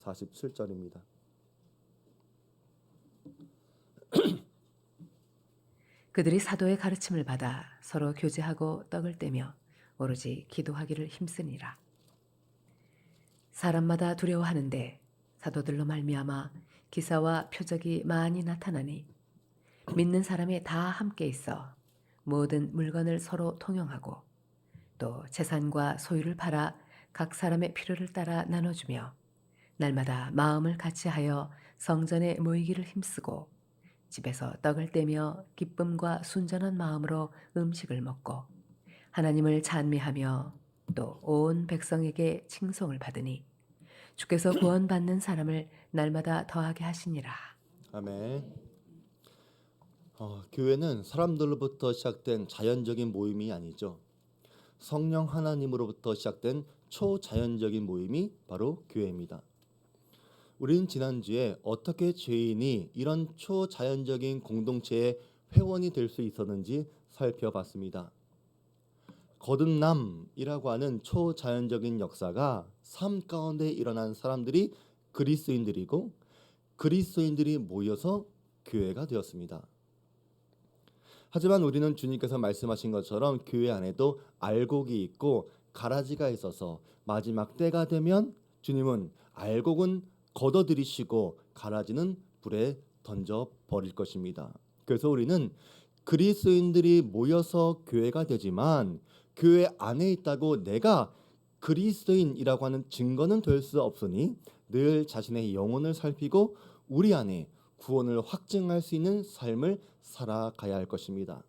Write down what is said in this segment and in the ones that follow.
47절입니다. 그들이 사도의 가르침을 받아 서로 교제하고 떡을 떼며 오로지 기도하기를 힘쓰니라. 사람마다 두려워하는데 사도들로 말미암아 기사와 표적이 많이 나타나니 믿는 사람이 다 함께 있어 모든 물건을 서로 통용하고 또 재산과 소유를 팔아 각 사람의 필요를 따라 나눠주며 날마다 마음을 같이하여 성전에 모이기를 힘쓰고 집에서 떡을 떼며 기쁨과 순전한 마음으로 음식을 먹고 하나님을 찬미하며 또 온 백성에게 칭송을 받으니 주께서 구원받는 사람을 날마다 더하게 하시니라. 아멘. 교회는 사람들로부터 시작된 자연적인 모임이 아니죠. 성령 하나님으로부터 시작된 초자연적인 모임이 바로 교회입니다. 우리는 지난주에 어떻게 죄인이 이런 초자연적인 공동체의 회원이 될 수 있었는지 살펴봤습니다. 거듭남이라고 하는 초자연적인 역사가 삶 가운데 일어난 사람들이 그리스도인들이고 그리스도인들이 모여서 교회가 되었습니다. 하지만 우리는 주님께서 말씀하신 것처럼 교회 안에도 알곡이 있고 가라지가 있어서 마지막 때가 되면 주님은 알곡은 걷어들이시고 가라지는 불에 던져 버릴 것입니다. 그래서 우리는 그리스도인들이 모여서 교회가 되지만 교회 안에 있다고 내가 그리스도인이라고 하는 증거는 될 수 없으니 늘 자신의 영혼을 살피고 우리 안에 구원을 확증할 수 있는 삶을 살아가야 할 것입니다.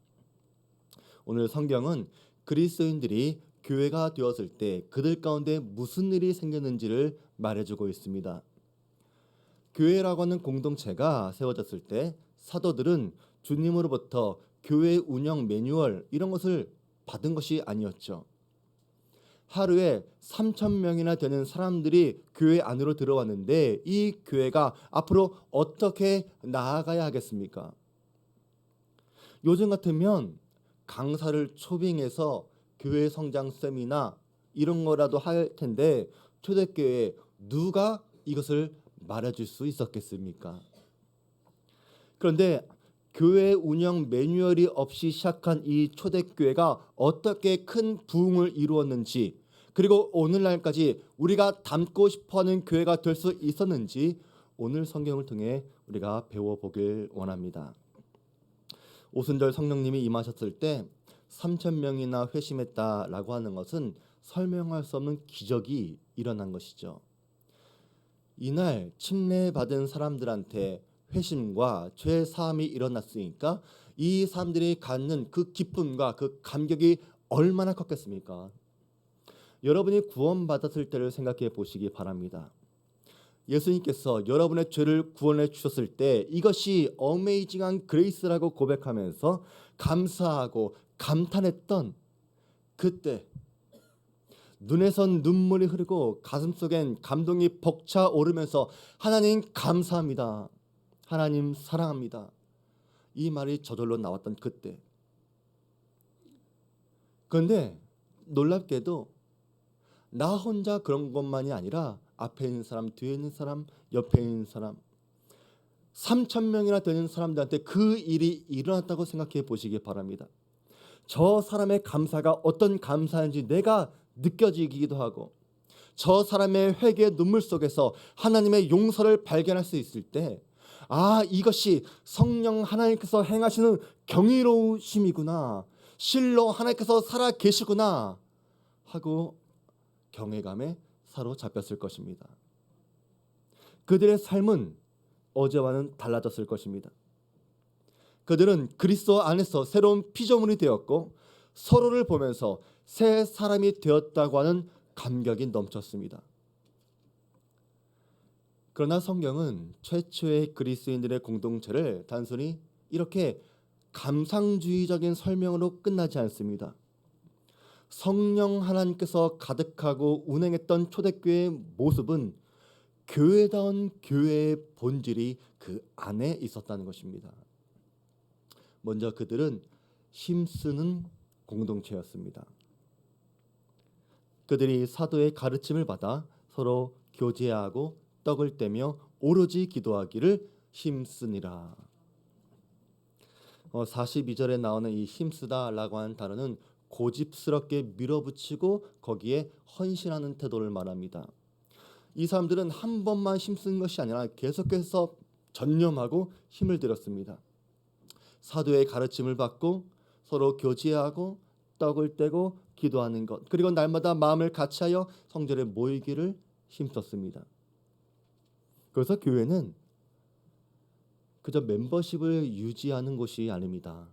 오늘 성경은 그리스도인들이 교회가 되었을 때 그들 가운데 무슨 일이 생겼는지를 말해주고 있습니다. 교회라고 하는 공동체가 세워졌을 때 사도들은 주님으로부터 교회 운영 매뉴얼 이런 것을 받은 것이 아니었죠. 하루에 3,000명이나 되는 사람들이 교회 안으로 들어왔는데 이 교회가 앞으로 어떻게 나아가야 하겠습니까? 요즘 같으면 강사를 초빙해서 교회 성장 세미나 이런 거라도 할 텐데 초대교회에 누가 이것을 말해줄 수 있었겠습니까? 그런데 교회 운영 매뉴얼이 없이 시작한 이 초대교회가 어떻게 큰 부흥을 이루었는지 그리고 오늘날까지 우리가 닮고 싶어하는 교회가 될 수 있었는지 오늘 성경을 통해 우리가 배워보길 원합니다. 오순절 성령님이 임하셨을 때 3,000명이나 회심했다라고 하는 것은 설명할 수 없는 기적이 일어난 것이죠. 이날 침례받은 사람들한테 회심과 죄 사함이 일어났으니까 이 사람들이 갖는 그 기쁨과 그 감격이 얼마나 컸겠습니까? 여러분이 구원받았을 때를 생각해 보시기 바랍니다. 예수님께서 여러분의 죄를 구원해 주셨을 때 이것이 어메이징한 그레이스라고 고백하면서 감사하고 감탄했던 그때 눈에선 눈물이 흐르고 가슴속엔 감동이 벅차오르면서 하나님 감사합니다. 하나님 사랑합니다. 이 말이 저절로 나왔던 그때. 그런데 놀랍게도 나 혼자 그런 것만이 아니라 앞에 있는 사람, 뒤에 있는 사람, 옆에 있는 사람 3,000명이나 되는 사람들한테 그 일이 일어났다고 생각해 보시기 바랍니다. 저 사람의 감사가 어떤 감사인지 내가 느껴지기도 하고 저 사람의 회개의 눈물 속에서 하나님의 용서를 발견할 수 있을 때 이것이 성령 하나님께서 행하시는 경이로우심이구나 실로 하나님께서 살아 계시구나 하고 경외감에 사로잡혔을 것입니다. 그들의 삶은 어제와는 달라졌을 것입니다. 그들은 그리스도 안에서 새로운 피조물이 되었고 서로를 보면서 새 사람이 되었다고 하는 감격이 넘쳤습니다. 그러나 성경은 최초의 그리스도인들의 공동체를 단순히 이렇게 감상주의적인 설명으로 끝나지 않습니다. 성령 하나님께서 가득하고 운행했던 초대교회의 모습은 교회다운 교회의 본질이 그 안에 있었다는 것입니다. 먼저 그들은 힘쓰는 공동체였습니다. 그들이 사도의 가르침을 받아 서로 교제하고 떡을 떼며 오로지 기도하기를 힘쓰니라. 42절에 나오는 이 힘쓰다라고 하는 단어는 고집스럽게 밀어붙이고 거기에 헌신하는 태도를 말합니다. 이 사람들은 한 번만 힘쓴 것이 아니라 계속해서 전념하고 힘을 들였습니다. 사도의 가르침을 받고 서로 교제하고 떡을 떼고 기도하는 것, 그리고 날마다 마음을 같이하여 성전에 모이기를 힘썼습니다. 그래서 교회는 그저 멤버십을 유지하는 곳이 아닙니다.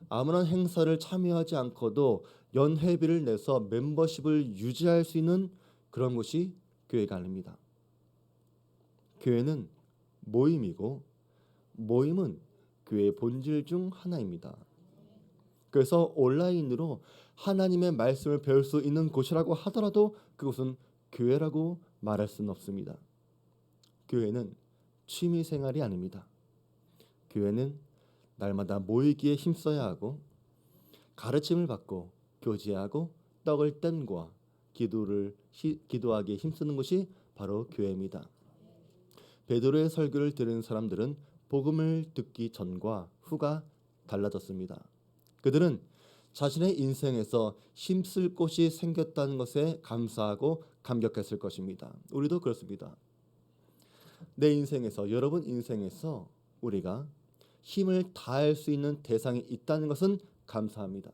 아무런 행사를 참여하지 않고도 연회비를 내서 멤버십을 유지할 수 있는 그런 곳이 교회가 아닙니다. 교회는 모임이고 모임은 교회의 본질 중 하나입니다. 그래서 온라인으로 하나님의 말씀을 배울 수 있는 곳이라고 하더라도 그곳은 교회라고 말할 수는 없습니다. 교회는 취미 생활이 아닙니다. 교회는 날마다 모이기에 힘써야 하고 가르침을 받고 교제하고 떡을 뗀과 기도하기에 힘쓰는 것이 바로 교회입니다. 베드로의 설교를 들은 사람들은 복음을 듣기 전과 후가 달라졌습니다. 그들은 자신의 인생에서 힘쓸 곳이 생겼다는 것에 감사하고 감격했을 것입니다. 우리도 그렇습니다. 내 인생에서, 여러분 인생에서 우리가 힘을 다할 수 있는 대상이 있다는 것은 감사합니다.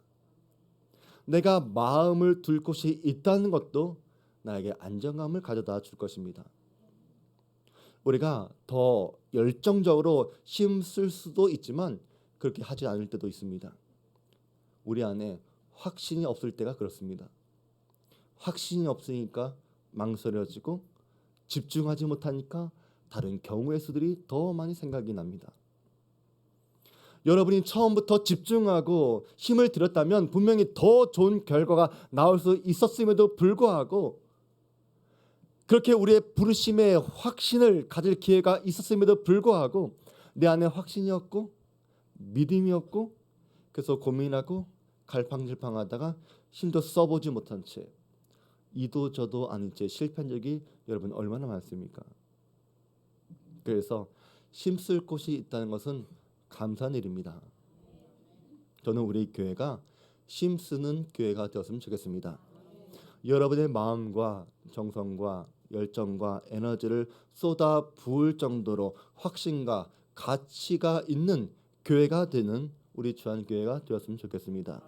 내가 마음을 둘 곳이 있다는 것도 나에게 안정감을 가져다 줄 것입니다. 우리가 더 열정적으로 힘쓸 수도 있지만 그렇게 하지 않을 때도 있습니다. 우리 안에 확신이 없을 때가 그렇습니다. 확신이 없으니까 망설여지고 집중하지 못하니까 다른 경우의 수들이 더 많이 생각이 납니다. 여러분이 처음부터 집중하고 힘을 들였다면 분명히 더 좋은 결과가 나올 수 있었음에도 불구하고, 그렇게 우리의 부르심에 확신을 가질 기회가 있었음에도 불구하고 내 안에 확신이 없고 믿음이 없고 그래서 고민하고 갈팡질팡하다가 힘도 써보지 못한 채 이도 저도 아닌 채 실패한 적이 여러분 얼마나 많습니까? 그래서 힘쓸 곳이 있다는 것은 감사한 일입니다. 저는 우리 교회가 힘쓰는 교회가 되었으면 좋겠습니다. 여러분의 마음과 정성과 열정과 에너지를 쏟아 부을 정도로 확신과 가치가 있는 교회가 되는 우리 주한교회가 되었으면 좋겠습니다.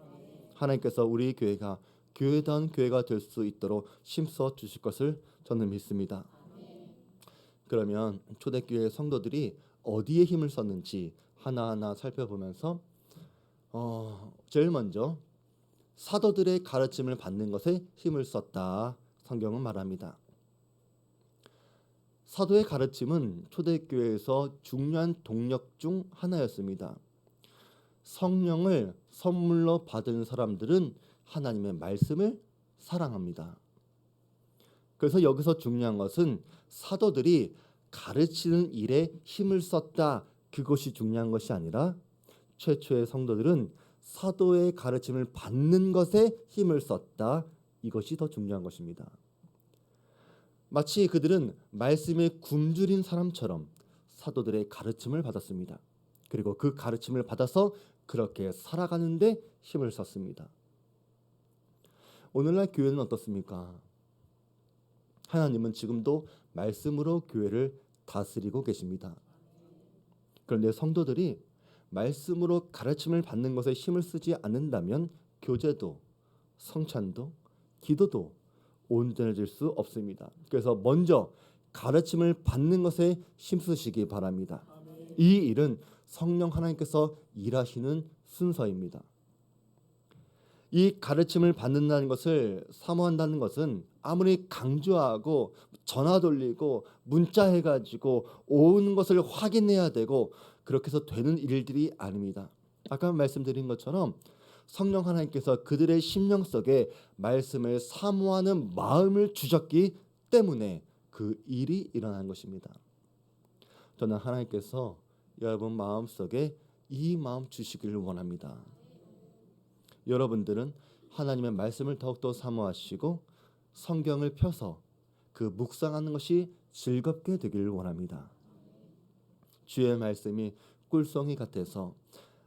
하나님께서 우리 교회가 교회다운 교회가 될 수 있도록 힘써 주실 것을 저는 믿습니다. 그러면 초대교회 성도들이 어디에 힘을 썼는지 하나하나 살펴보면서 제일 먼저 사도들의 가르침을 받는 것에 힘을 썼다 성경은 말합니다. 사도의 가르침은 초대교회에서 중요한 동력 중 하나였습니다. 성령을 선물로 받은 사람들은 하나님의 말씀을 사랑합니다. 그래서 여기서 중요한 것은 사도들이 가르치는 일에 힘을 썼다, 그것이 중요한 것이 아니라 최초의 성도들은 사도의 가르침을 받는 것에 힘을 썼다, 이것이 더 중요한 것입니다. 마치 그들은 말씀에 굶주린 사람처럼 사도들의 가르침을 받았습니다. 그리고 그 가르침을 받아서 그렇게 살아가는데 힘을 썼습니다. 오늘날 교회는 어떻습니까? 하나님은 지금도 말씀으로 교회를 다스리고 계십니다. 그런데 성도들이 말씀으로 가르침을 받는 것에 힘을 쓰지 않는다면 교제도, 성찬도, 기도도 온전해질 수 없습니다. 그래서 먼저 가르침을 받는 것에 힘쓰시기 바랍니다. 이 일은 성령 하나님께서 일하시는 순서입니다. 이 가르침을 받는다는 것을 사모한다는 것은 아무리 강조하고 전화 돌리고 문자 해가지고 오는 것을 확인해야 되고 그렇게 해서 되는 일들이 아닙니다. 아까 말씀드린 것처럼 성령 하나님께서 그들의 심령 속에 말씀을 사모하는 마음을 주셨기 때문에 그 일이 일어난 것입니다. 저는 하나님께서 여러분 마음속에 이 마음 주시기를 원합니다. 여러분들은 하나님의 말씀을 더욱더 사모하시고 성경을 펴서 그 묵상하는 것이 즐겁게 되기를 원합니다. 주의 말씀이 꿀송이 같아서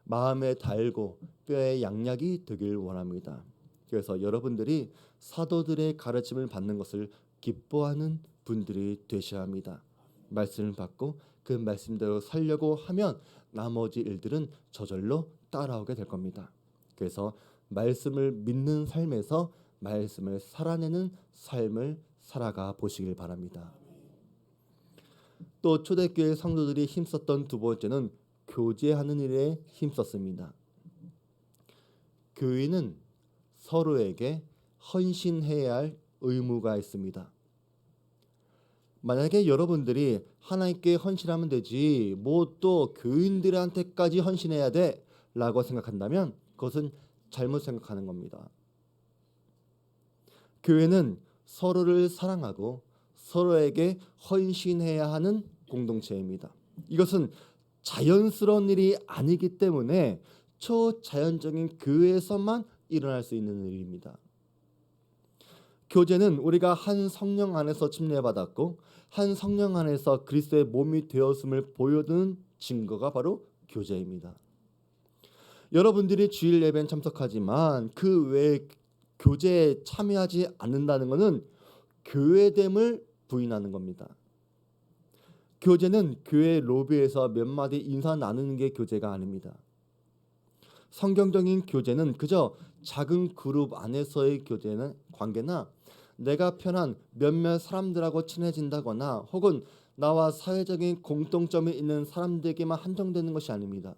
마음에 달고 뼈에 양약이 되길 원합니다. 그래서 여러분들이 사도들의 가르침을 받는 것을 기뻐하는 분들이 되셔야 합니다. 말씀을 받고 그 말씀대로 살려고 하면 나머지 일들은 저절로 따라오게 될 겁니다. 그래서 말씀을 믿는 삶에서 말씀을 살아내는 삶을 살아가 보시길 바랍니다. 또 초대교회 성도들이 힘썼던 두 번째는 교제하는 일에 힘썼습니다. 교인은 서로에게 헌신해야 할 의무가 있습니다. 만약에 여러분들이 하나님께 헌신하면 되지 뭐 또 교인들한테까지 헌신해야 돼 라고 생각한다면 그것은 잘못 생각하는 겁니다. 교회는 서로를 사랑하고 서로에게 헌신해야 하는 공동체입니다. 이것은 자연스러운 일이 아니기 때문에 초자연적인 교회에서만 일어날 수 있는 일입니다. 교제는 우리가 한 성령 안에서 침례받았고 한 성령 안에서 그리스도의 몸이 되었음을 보여주는 증거가 바로 교제입니다. 여러분들이 주일 예배에 참석하지만 그 외에 교제에 참여하지 않는다는 것은 교회됨을 부인하는 겁니다. 교제는 교회 로비에서 몇 마디 인사 나누는 게 교제가 아닙니다. 성경적인 교제는 그저 작은 그룹 안에서의 교제는 관계나 내가 편한 몇몇 사람들하고 친해진다거나 혹은 나와 사회적인 공통점이 있는 사람들에게만 한정되는 것이 아닙니다.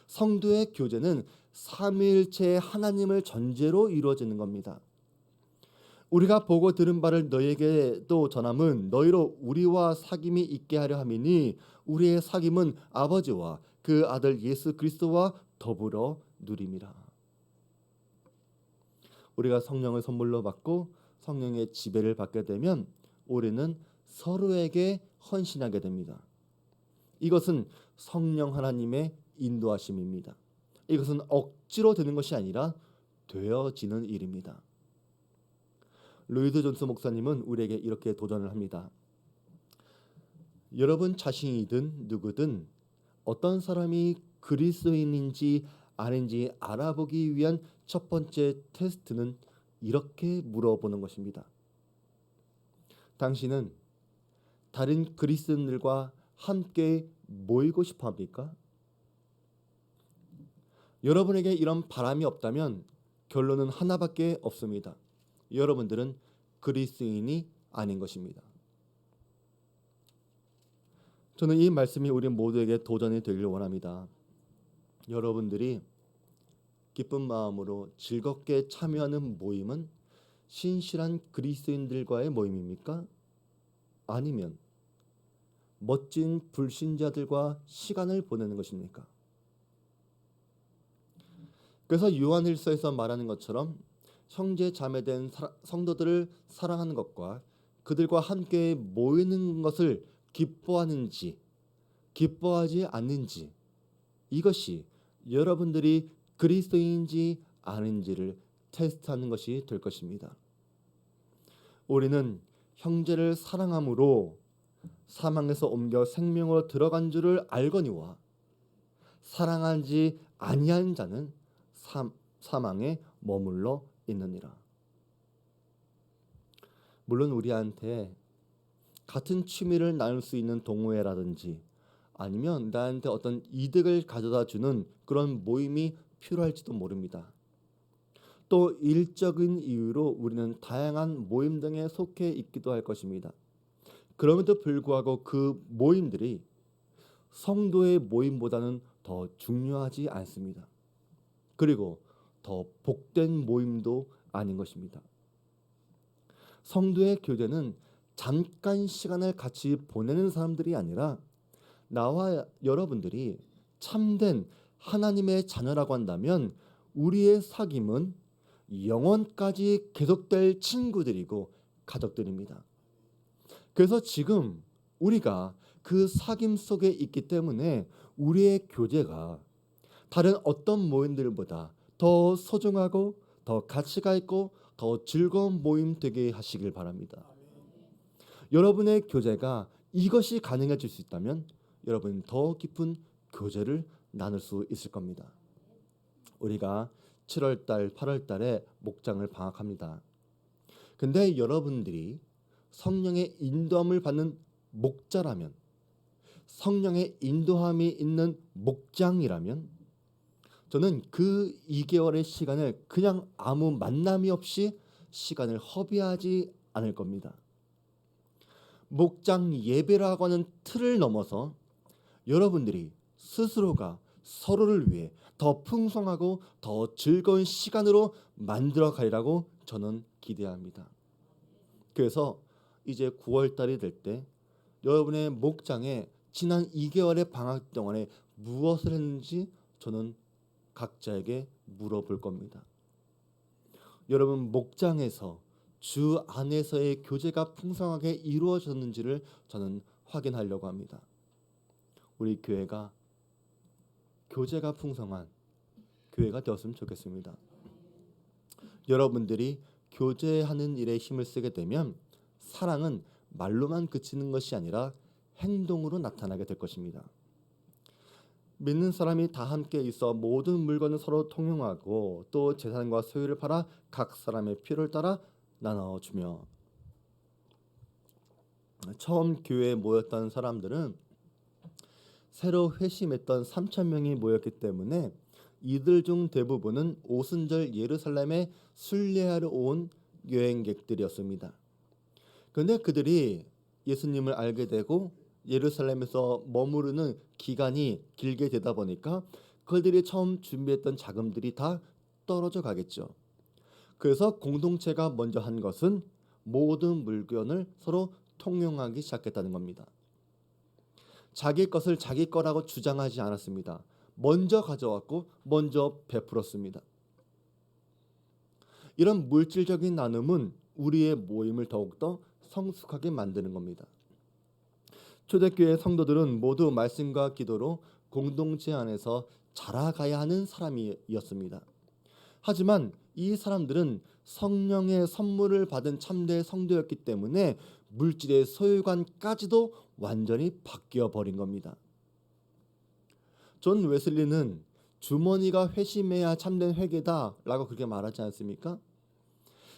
성도의 교제는 삼위일체의 하나님을 전제로 이루어지는 겁니다. 우리가 보고 들은 바를 너희에게도 전함은 너희로 우리와 사귐이 있게 하려 함이니 우리의 사귐은 아버지와 그 아들 예수 그리스도와 더불어 누림이라. 우리가 성령을 선물로 받고 성령의 지배를 받게 되면 우리는 서로에게 헌신하게 됩니다. 이것은 성령 하나님의 인도하심입니다. 이것은 억지로 되는 것이 아니라 되어지는 일입니다. 로이드 존스 목사님은 우리에게 이렇게 도전을 합니다. 여러분 자신이든 누구든 어떤 사람이 그리스도인인지 아닌지 알아보기 위한 첫 번째 테스트는 이렇게 물어보는 것입니다. 당신은 다른 그리스도인들과 함께 모이고 싶어 합니까? 여러분에게 이런 바람이 없다면 결론은 하나밖에 없습니다. 여러분들은 그리스도인이 아닌 것입니다. 저는 이 말씀이 우리 모두에게 도전이 되기를 원합니다. 여러분들이 기쁜 마음으로 즐겁게 참여하는 모임은 신실한 그리스도인들과의 모임입니까? 아니면 멋진 불신자들과 시간을 보내는 것입니까? 그래서 요한일서에서 말하는 것처럼 형제 자매된 성도들을 사랑하는 것과 그들과 함께 모이는 것을 기뻐하는지 기뻐하지 않는지 이것이 여러분들이 그리스도인인지 아닌지를 테스트하는 것이 될 것입니다. 우리는 형제를 사랑함으로 사망에서 옮겨 생명으로 들어간 줄을 알거니와 사랑하지 아니한 자는 사망에 머물러 있느니라. 물론 우리한테 같은 취미를 나눌 수 있는 동호회라든지 아니면 나한테 어떤 이득을 가져다 주는 그런 모임이 필요할지도 모릅니다. 또 일적인 이유로 우리는 다양한 모임 등에 속해 있기도 할 것입니다. 그럼에도 불구하고 그 모임들이 성도의 모임보다는 더 중요하지 않습니다. 그리고 더 복된 모임도 아닌 것입니다. 성도의 교제는 잠깐 시간을 같이 보내는 사람들이 아니라 나와 여러분들이 참된 하나님의 자녀라고 한다면 우리의 사귐은 영원까지 계속될 친구들이고 가족들입니다. 그래서 지금 우리가 그 사귐 속에 있기 때문에 우리의 교제가 다른 어떤 모임들보다 더 소중하고 더 가치가 있고 더 즐거운 모임 되게 하시길 바랍니다. 여러분의 교제가 이것이 가능해질 수 있다면 여러분 더 깊은 교제를 나눌 수 있을 겁니다. 우리가 7월 달, 8월 달에 목장을 방학합니다. 근데 여러분들이 성령의 인도함을 받는 목자라면, 성령의 인도함이 있는 목장이라면 저는 그 2개월의 시간을 그냥 아무 만남이 없이 시간을 허비하지 않을 겁니다. 목장 예배라고 하는 틀을 넘어서 여러분들이 스스로가 서로를 위해 더 풍성하고 더 즐거운 시간으로 만들어 가리라고 저는 기대합니다. 그래서 이제 9월 달이 될 때 여러분의 목장에 지난 2개월의 방학 동안에 무엇을 했는지 저는 각자에게 물어볼 겁니다. 여러분 목장에서 주 안에서의 교제가 풍성하게 이루어졌는지를 저는 확인하려고 합니다. 우리 교회가 교제가 풍성한 교회가 되었으면 좋겠습니다. 여러분들이 교제하는 일에 힘을 쓰게 되면 사랑은 말로만 그치는 것이 아니라 행동으로 나타나게 될 것입니다. 믿는 사람이 다 함께 있어 모든 물건을 서로 통용하고 또 재산과 소유를 팔아 각 사람의 필요를 따라 나눠주며. 처음 교회에 모였던 사람들은 새로 회심했던 3,000명이 모였기 때문에 이들 중 대부분은 오순절 예루살렘에 순례하러 온 여행객들이었습니다. 그런데 그들이 예수님을 알게 되고 예루살렘에서 머무르는 기간이 길게 되다 보니까 그들이 처음 준비했던 자금들이 다 떨어져 가겠죠. 그래서 공동체가 먼저 한 것은 모든 물건을 서로 통용하기 시작했다는 겁니다. 자기 것을 자기 거라고 주장하지 않았습니다. 먼저 가져왔고 먼저 베풀었습니다. 이런 물질적인 나눔은 우리의 모임을 더욱더 성숙하게 만드는 겁니다. 초대교회 성도들은 모두 말씀과 기도로 공동체 안에서 자라가야 하는 사람이었습니다. 하지만 이 사람들은 성령의 선물을 받은 참된 성도였기 때문에 물질의 소유관까지도 완전히 바뀌어 버린 겁니다. 존 웨슬리는 주머니가 회심해야 참된 회개다라고 그렇게 말하지 않습니까?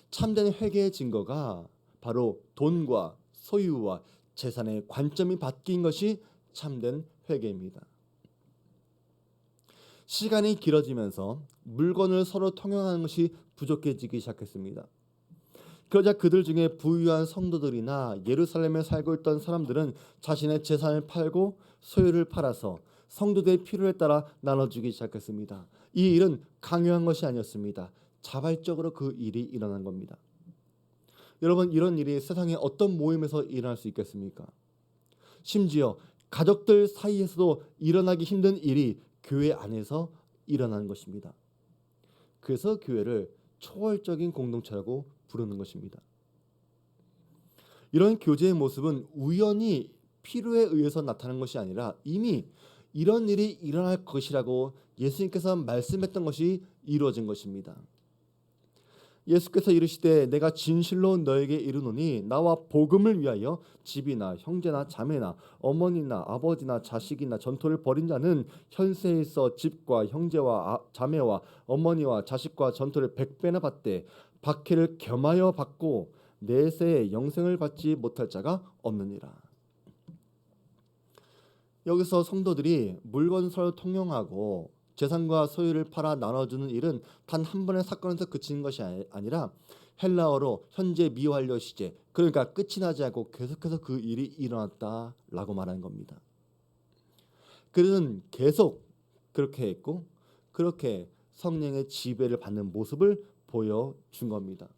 참된 회개의 증거가 바로 돈과 소유와 재산의 관점이 바뀐 것이 참된 회개입니다. 시간이 길어지면서 물건을 서로 통용하는 것이 부족해지기 시작했습니다. 그러자 그들 중에 부유한 성도들이나 예루살렘에 살고 있던 사람들은 자신의 재산을 팔고 소유를 팔아서 성도들의 필요에 따라 나눠주기 시작했습니다. 이 일은 강요한 것이 아니었습니다. 자발적으로 그 일이 일어난 겁니다. 여러분, 이런 일이 세상에 어떤 모임에서 일어날 수 있겠습니까? 심지어 가족들 사이에서도 일어나기 힘든 일이 교회 안에서 일어나는 것입니다. 그래서 교회를 초월적인 공동체라고 부르는 것입니다. 이런 교제의 모습은 우연히 필요에 의해서 나타난 것이 아니라 이미 이런 일이 일어날 것이라고 예수님께서 말씀했던 것이 이루어진 것입니다. 예수께서 이르시되 내가 진실로 너에게 이르노니 나와 복음을 위하여 집이나 형제나 자매나 어머니나 아버지나 자식이나 전토를 벌인 자는 현세에 있어 집과 형제와 자매와 어머니와 자식과 전토를 100배나 받되 박해를 겸하여 받고 내세에 영생을 받지 못할 자가 없느니라. 여기서 성도들이 물건 서로 통용하고 재산과 소유를 팔아 나눠주는 일은 단 한 번의 사건에서 그치는 것이 아니라 헬라어로 현재 미완료 시제, 그러니까 끝이 나지 않고 계속해서 그 일이 일어났다라고 말하는 겁니다. 그들은 계속 그렇게 했고 그렇게 성령의 지배를 받는 모습을 보여준 겁니다.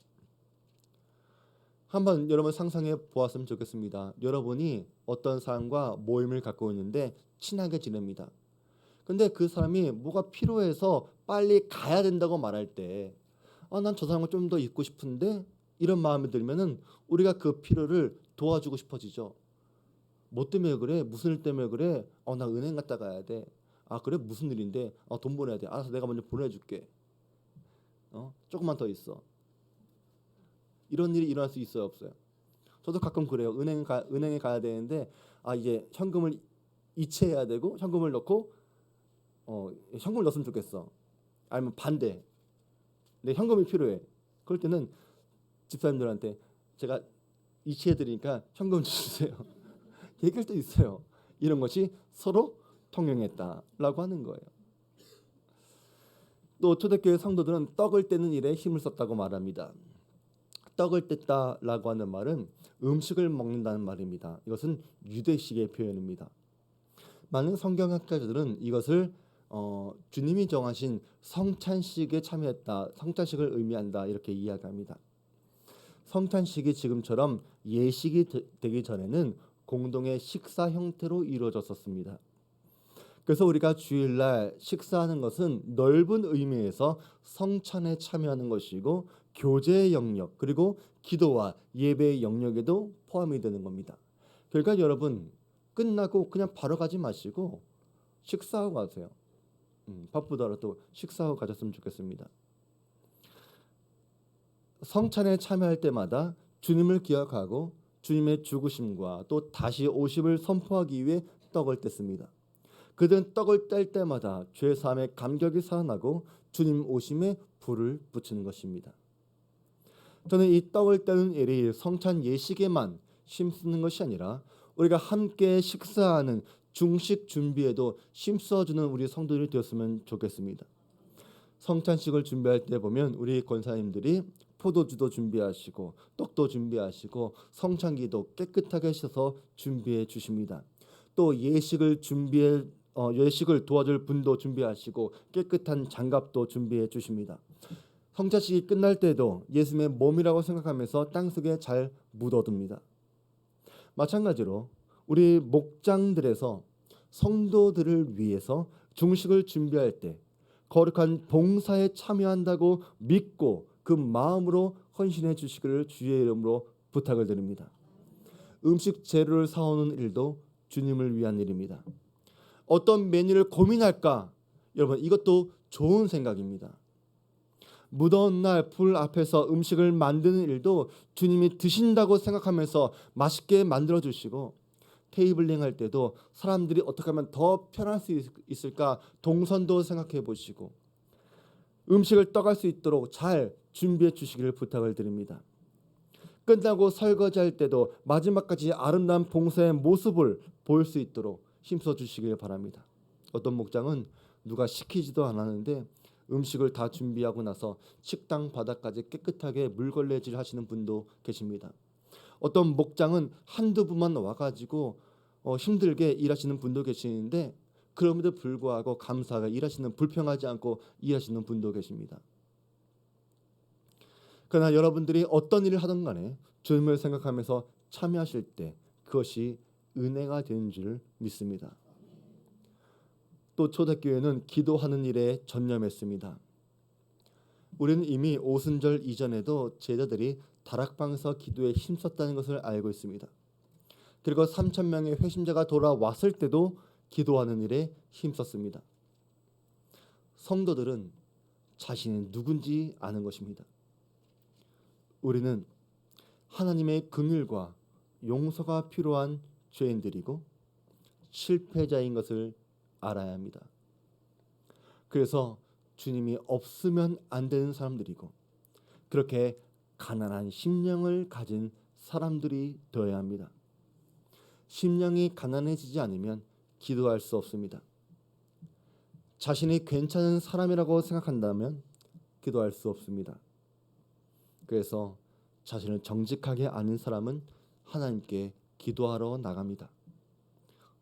한번 여러분 상상해 보았으면 좋겠습니다. 여러분이 어떤 사람과 모임을 갖고 있는데 친하게 지냅니다. 근데 그 사람이 뭐가 필요해서 빨리 가야 된다고 말할 때 난 저 사람과 좀 더 있고 싶은데 이런 마음이 들면은 우리가 그 필요를 도와주고 싶어지죠. 뭐 때문에 그래? 무슨 일 때문에 그래? 나 은행 갔다 가야 돼. 그래? 무슨 일인데? 돈 보내야 돼. 알아서 내가 먼저 보내줄게. 조금만 더 있어. 이런 일이 일어날 수 있어요, 없어요? 저도 가끔 그래요. 은행에 가야 되는데 이제 현금을 이체해야 되고 현금을 넣고 현금을 넣었으면 좋겠어. 아니면 반대. 내 현금이 필요해. 그럴 때는 집사님들한테 제가 이체해 드리니까 현금 주세요. 얘기할 때 있어요. 이런 것이 서로 통용했다라고 하는 거예요. 또 초대교회 성도들은 떡을 떼는 일에 힘을 썼다고 말합니다. 떡을 뗐다라고 하는 말은 음식을 먹는다는 말입니다. 이것은 유대식의 표현입니다. 많은 성경학자들은 이것을 주님이 정하신 성찬식에 참여했다, 성찬식을 의미한다 이렇게 이야기합니다. 성찬식이 지금처럼 예식이 되기 전에는 공동의 식사 형태로 이루어졌었습니다. 그래서 우리가 주일날 식사하는 것은 넓은 의미에서 성찬에 참여하는 것이고 교제의 영역 그리고 기도와 예배의 영역에도 포함이 되는 겁니다. 그러니까 여러분 끝나고 그냥 바로 가지 마시고 식사하고 가세요. 바쁘더라도 식사하고 가셨으면 좋겠습니다. 성찬에 참여할 때마다 주님을 기억하고 주님의 죽으심과 또 다시 오심을 선포하기 위해 떡을 뗐습니다. 그들은 떡을 뗄 때마다 죄 사함의 감격이 살아나고 주님 오심에 불을 붙이는 것입니다. 저는 이 떡을 떼는 일이 성찬 예식에만 힘쓰는 것이 아니라 우리가 함께 식사하는 중식 준비에도 힘써주는 우리 성도들이 되었으면 좋겠습니다. 성찬식을 준비할 때 보면 우리 권사님들이 포도주도 준비하시고 떡도 준비하시고 성찬기도 깨끗하게 씻어서 준비해 주십니다. 또 예식을 도와줄 분도 준비하시고 깨끗한 장갑도 준비해 주십니다. 성찬식이 끝날 때도 예수님의 몸이라고 생각하면서 땅속에 잘 묻어둡니다. 마찬가지로 우리 목장들에서 성도들을 위해서 중식을 준비할 때 거룩한 봉사에 참여한다고 믿고 그 마음으로 헌신해 주시기를 주의 이름으로 부탁을 드립니다. 음식 재료를 사오는 일도 주님을 위한 일입니다. 어떤 메뉴를 고민할까? 여러분 이것도 좋은 생각입니다. 무더운 날 불 앞에서 음식을 만드는 일도 주님이 드신다고 생각하면서 맛있게 만들어 주시고 테이블링 할 때도 사람들이 어떻게 하면 더 편할 수 있을까 동선도 생각해 보시고 음식을 떠갈 수 있도록 잘 준비해 주시기를 부탁을 드립니다. 끝나고 설거지할 때도 마지막까지 아름다운 봉사의 모습을 보일 수 있도록 힘써 주시길 바랍니다. 어떤 목장은 누가 시키지도 않았는데 음식을 다 준비하고 나서 식당 바닥까지 깨끗하게 물걸레질 하시는 분도 계십니다. 어떤 목장은 한두 분만 와가지고 힘들게 일하시는 분도 계시는데 그럼에도 불구하고 감사하게 일하시는 불평하지 않고 일하시는 분도 계십니다. 그러나 여러분들이 어떤 일을 하든 간에 주님을 생각하면서 참여하실 때 그것이 은혜가 되는 줄 믿습니다. 또 초대교회는 기도하는 일에 전념했습니다. 우리는 이미 오순절 이전에도 제자들이 다락방에서 기도에 힘썼다는 것을 알고 있습니다. 그리고 3,000명의 회심자가 돌아왔을 때도 기도하는 일에 힘썼습니다. 성도들은 자신이 누군지 아는 것입니다. 우리는 하나님의 긍휼과 용서가 필요한 죄인들이고 실패자인 것을 알아야 합니다. 그래서 주님이 없으면 안 되는 사람들이고 그렇게 가난한 심령을 가진 사람들이 되어야 합니다. 심령이 가난해지지 않으면 기도할 수 없습니다. 자신이 괜찮은 사람이라고 생각한다면 기도할 수 없습니다. 그래서 자신을 정직하게 아는 사람은 하나님께 기도하러 나갑니다.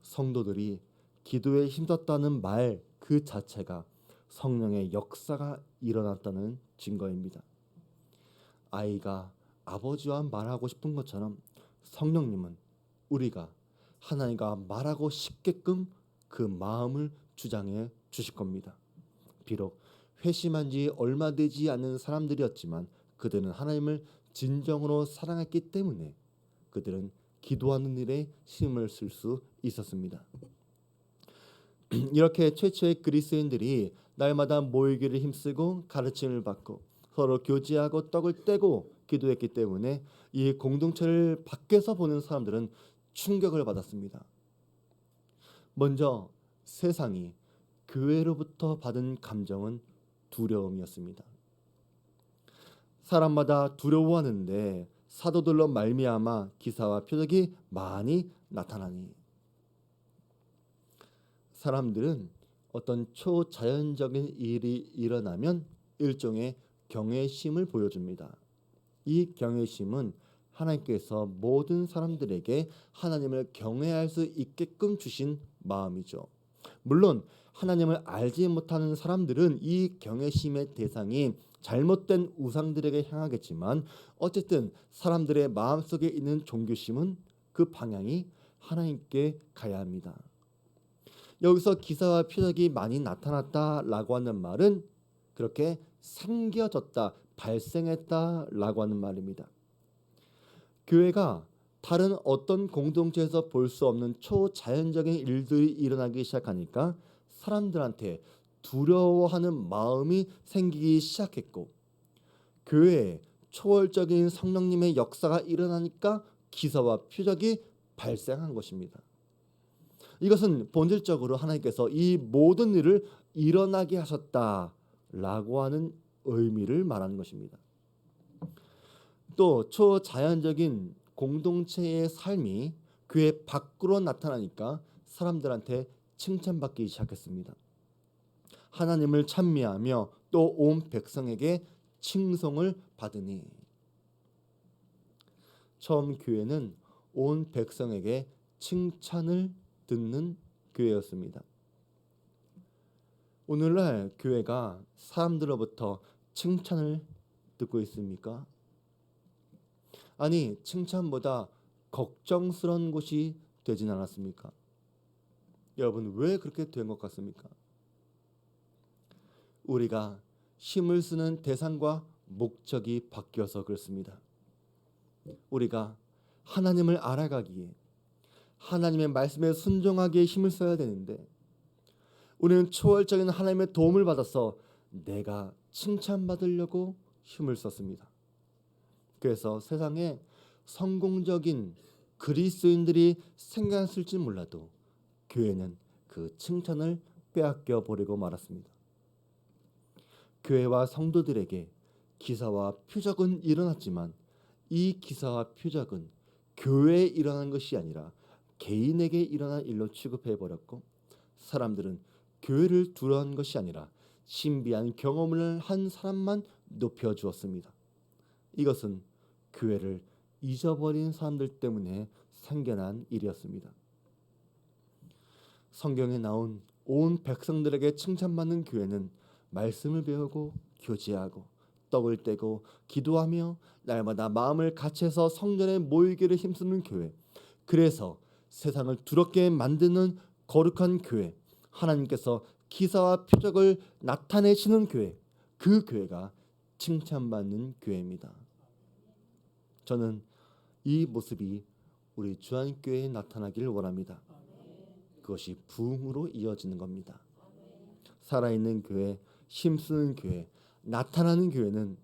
성도들이 기도에 힘썼다는 말 그 자체가 성령의 역사가 일어났다는 증거입니다. 아이가 아버지와 말하고 싶은 것처럼 성령님은 우리가 하나님과 말하고 싶게끔 그 마음을 주장해 주실 겁니다. 비록 회심한 지 얼마 되지 않은 사람들이었지만 그들은 하나님을 진정으로 사랑했기 때문에 그들은 기도하는 일에 힘을 쓸 수 있었습니다. 이렇게 최초의 그리스도인들이 날마다 모이기를 힘쓰고 가르침을 받고 서로 교제하고 떡을 떼고 기도했기 때문에 이 공동체를 밖에서 보는 사람들은 충격을 받았습니다. 먼저 세상이 교회로부터 받은 감정은 두려움이었습니다. 사람마다 두려워하는데 사도들로 말미암아 기사와 표적이 많이 나타나니 사람들은 어떤 초자연적인 일이 일어나면 일종의 경외심을 보여줍니다. 이 경외심은 하나님께서 모든 사람들에게 하나님을 경외할 수 있게끔 주신 마음이죠. 물론 하나님을 알지 못하는 사람들은 이 경외심의 대상이 잘못된 우상들에게 향하겠지만 어쨌든 사람들의 마음속에 있는 종교심은 그 방향이 하나님께 가야 합니다. 여기서 기사와 표적이 많이 나타났다라고 하는 말은 그렇게 생겨졌다, 발생했다라고 하는 말입니다. 교회가 다른 어떤 공동체에서 볼 수 없는 초자연적인 일들이 일어나기 시작하니까 사람들한테 두려워하는 마음이 생기기 시작했고 교회에 초월적인 성령님의 역사가 일어나니까 기사와 표적이 발생한 것입니다. 이것은 본질적으로 하나님께서 이 모든 일을 일어나게 하셨다라고 하는 의미를 말하는 것입니다. 또 초자연적인 공동체의 삶이 교회 밖으로 나타나니까 사람들한테 칭찬받기 시작했습니다. 하나님을 찬미하며 또 온 백성에게 칭송을 받으니 처음 교회는 온 백성에게 칭찬을 듣는 교회였습니다. 오늘날 교회가 사람들로부터 칭찬을 듣고 있습니까? 아니, 칭찬보다 걱정스러운 것이 되진 않았습니까? 여러분, 왜 그렇게 된 것 같습니까? 우리가 힘을 쓰는 대상과 목적이 바뀌어서 그렇습니다. 우리가 하나님을 알아가기에 하나님의 말씀에 순종하기에 힘을 써야 되는데 우리는 초월적인 하나님의 도움을 받아서 내가 칭찬받으려고 힘을 썼습니다. 그래서 세상에 성공적인 그리스도인들이 생겨났을지 몰라도 교회는 그 칭찬을 빼앗겨 버리고 말았습니다. 교회와 성도들에게 기사와 표적은 일어났지만 이 기사와 표적은 교회에 일어난 것이 아니라 개인에게 일어난 일로 취급해 버렸고 사람들은 교회를 두려워한 것이 아니라 신비한 경험을 한 사람만 높여 주었습니다. 이것은 교회를 잊어버린 사람들 때문에 생겨난 일이었습니다. 성경에 나온 온 백성들에게 칭찬받는 교회는 말씀을 배우고 교제하고 떡을 떼고 기도하며 날마다 마음을 같이해서 성전에 모이기를 힘쓰는 교회, 그래서 세상을 두렵게 만드는 거룩한 교회, 하나님께서 기사와 표적을 나타내시는 교회, 그 교회가 칭찬받는 교회입니다. 저는 이 모습이 우리 주안교회에 나타나기를 원합니다. 그것이 부흥으로 이어지는 겁니다. 살아있는 교회, 힘쓰는 교회, 나타나는 교회는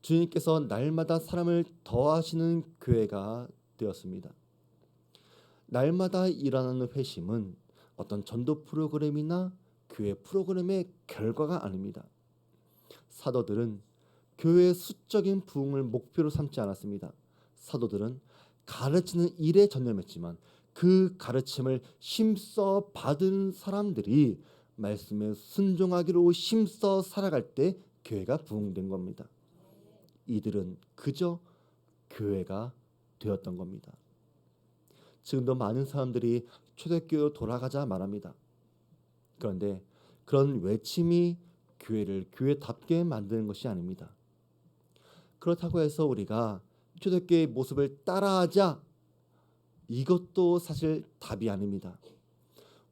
주님께서 날마다 사람을 더하시는 교회가 되었습니다. 날마다 일어나는 회심은 어떤 전도 프로그램이나 교회 프로그램의 결과가 아닙니다. 사도들은 교회의 수적인 부흥을 목표로 삼지 않았습니다. 사도들은 가르치는 일에 전념했지만 그 가르침을 힘써 받은 사람들이 말씀에 순종하기로 힘써 살아갈 때 교회가 부흥된 겁니다. 이들은 그저 교회가 되었던 겁니다. 지금도 많은 사람들이 초대교회로 돌아가자 말합니다. 그런데 그런 외침이 교회를 교회답게 만드는 것이 아닙니다. 그렇다고 해서 우리가 초대교회의 모습을 따라하자, 이것도 사실 답이 아닙니다.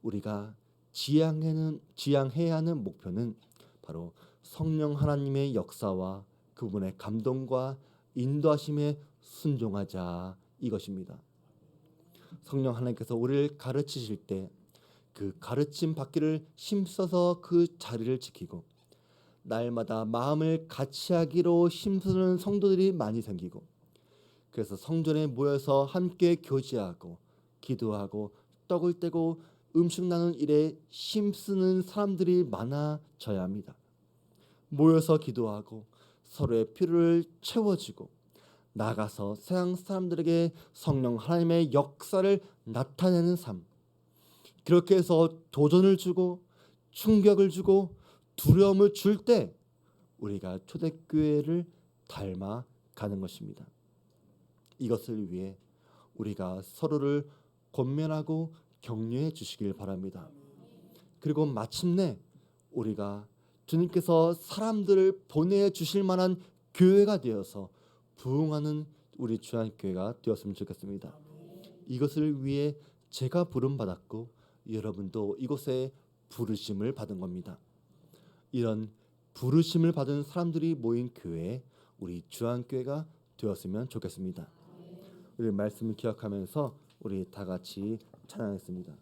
우리가 지향해야 하는 목표는 바로 성령 하나님의 역사와 그분의 감동과 인도하심에 순종하자, 이것입니다. 성령 하나님께서 우리를 가르치실 때 그 가르침 받기를 힘써서 그 자리를 지키고 날마다 마음을 같이하기로 힘쓰는 성도들이 많이 생기고, 그래서 성전에 모여서 함께 교제하고 기도하고 떡을 떼고 음식 나누는 일에 힘쓰는 사람들이 많아져야 합니다. 모여서 기도하고 서로의 필요를 채워주고 나가서 세상 사람들에게 성령 하나님의 역사를 나타내는 삶, 그렇게 해서 도전을 주고 충격을 주고 두려움을 줄 때 우리가 초대교회를 닮아가는 것입니다. 이것을 위해 우리가 서로를 권면하고 격려해 주시길 바랍니다. 그리고 마침내 우리가 주님께서 사람들을 보내주실 만한 교회가 되어서 부흥하는 우리 주안교회가 되었으면 좋겠습니다. 이것을 위해 제가 부름받았고 여러분도 이곳에 부르심을 받은 겁니다. 이런 부르심을 받은 사람들이 모인 교회, 우리 주안교회가 되었으면 좋겠습니다. 우리 말씀을 기억하면서 우리 다 같이 찬양했습니다.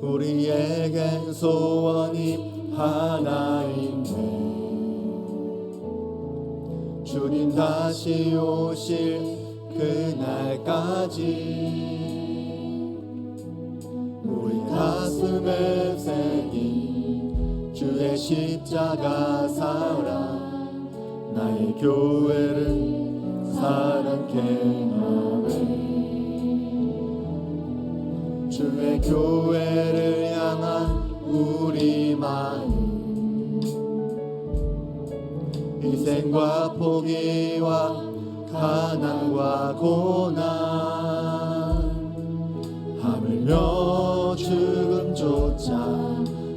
우리에겐 소원이 하나 있네. 주님 다시 오실 그날까지 우리 가슴에 새긴 주의 십자가 사랑, 나의 교회를 사랑케 하네. 주의 교회를 향한 우리 마음, 희생과 포기와 가난과 고난, 하물며 죽음조차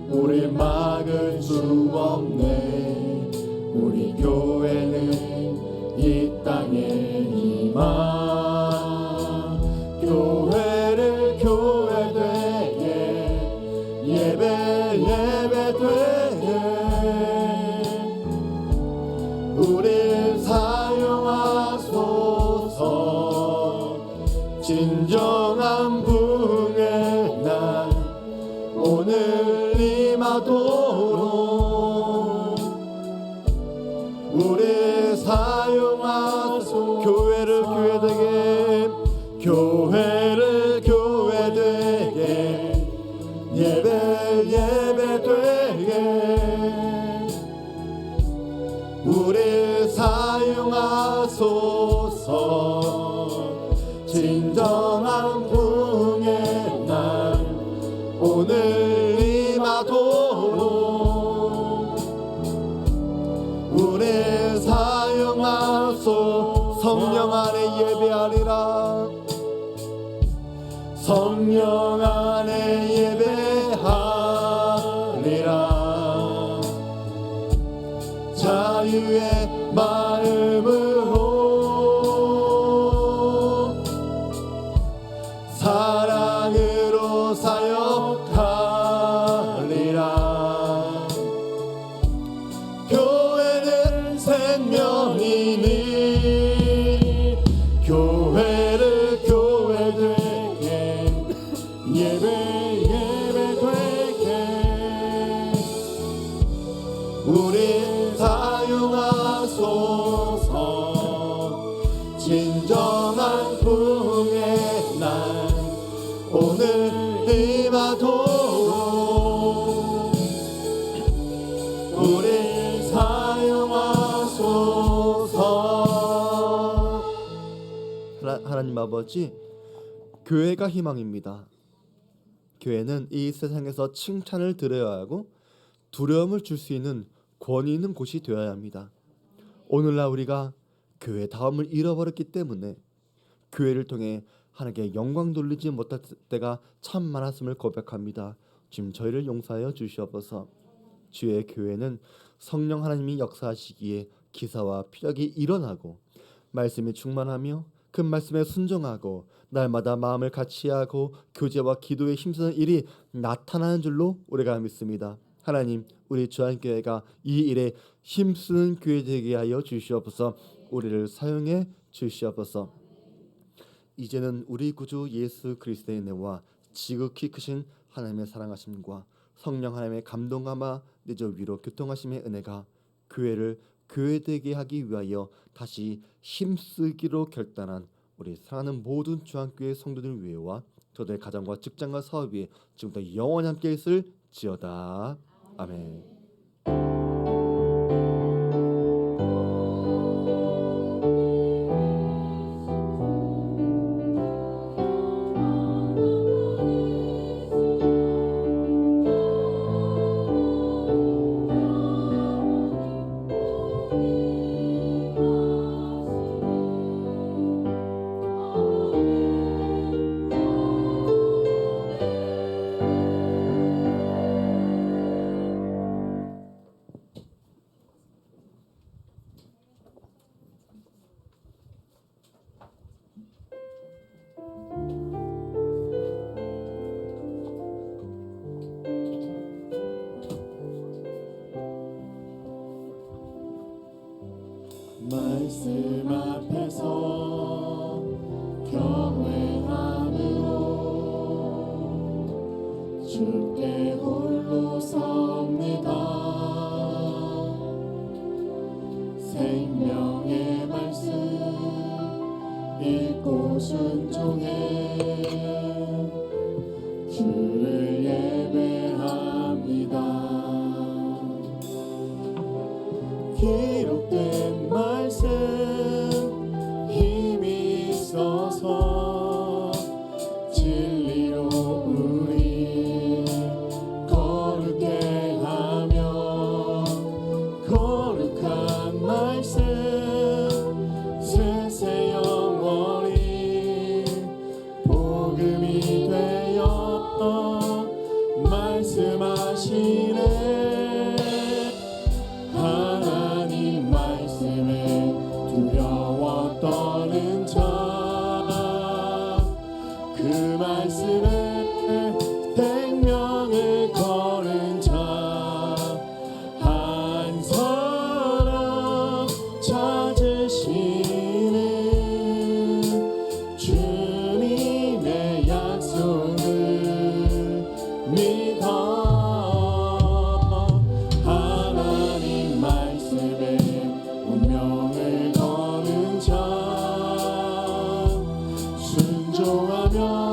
우릴 막을 수 없네. 우리 교회는 이 땅의 희망, 교회를 교회 되게, 예배 되게 우릴 사용하소서. 진정한 부흥의 날 오늘 임하도록 우릴 사용하소서. 교회를 교회 되게, 교회를 교회 되게, 예배 되게 우릴 사용하소서. 진정한 부흥의 날 오늘 임하도록 우릴 사용하소서. 성령 안에 예배하리라, 성령 안에 예배하리라. 자유의 마음으로 사랑으로 사역하리라. 교회는 생명이니 교회를 교회 되게, 예배 되게 우리 사용하소서. 진정한 부흥의 날 오늘 임하도록 우리 사용하소서. 하나님 아버지, 교회가 희망입니다. 교회는 이 세상에서 칭찬을 들어야 하고 두려움을 줄 수 있는 권위 있는 곳이 되어야 합니다. 오늘날 우리가 교회다움을 잃어버렸기 때문에 교회를 통해 하나님께 영광 돌리지 못할 때가 참 많았음을 고백합니다. 지금 저희를 용서하여 주시옵소서. 주의 교회는 성령 하나님이 역사하시기에 기사와 표적이 일어나고 말씀이 충만하며 그 말씀에 순종하고 날마다 마음을 같이하고 교제와 기도에 힘쓰는 일이 나타나는 줄로 우리가 믿습니다. 하나님, 우리 주한교회가 이 일에 힘쓰는 교회 되게 하여 주시옵소서. 우리를 사용해 주시옵소서. 이제는 우리 구주 예수 그리스도의 은혜와 지극히 크신 하나님의 사랑하심과 성령 하나님의 감동함과 내저 위로 교통하심의 은혜가 교회를 교회되게 하기 위하여 다시 힘쓰기로 결단한 우리 사랑하는 모든 주한교회 성도들 위에와 저들의 가정과 직장과 사업 위에 지금부터 영원히 함께 있을지어다. 아멘. 말씀 앞에서 경외함으로 주께 홀로 섭니다. 생명의 말씀 읽고 순종해 주를 예배합니다. 기록된 말씀 힘이 있어서 진리로 우리 거룩게 하며 거룩한 말씀 세세 영원히 복음이 되어 말씀하시네. 하나님 말씀에 두려워 떠는 자, 그 말씀에 생명을 거는 자 한 사람 찾으시는 주님의 약속을 믿어. 하나님 말씀에 운명을 거는 자 순종하며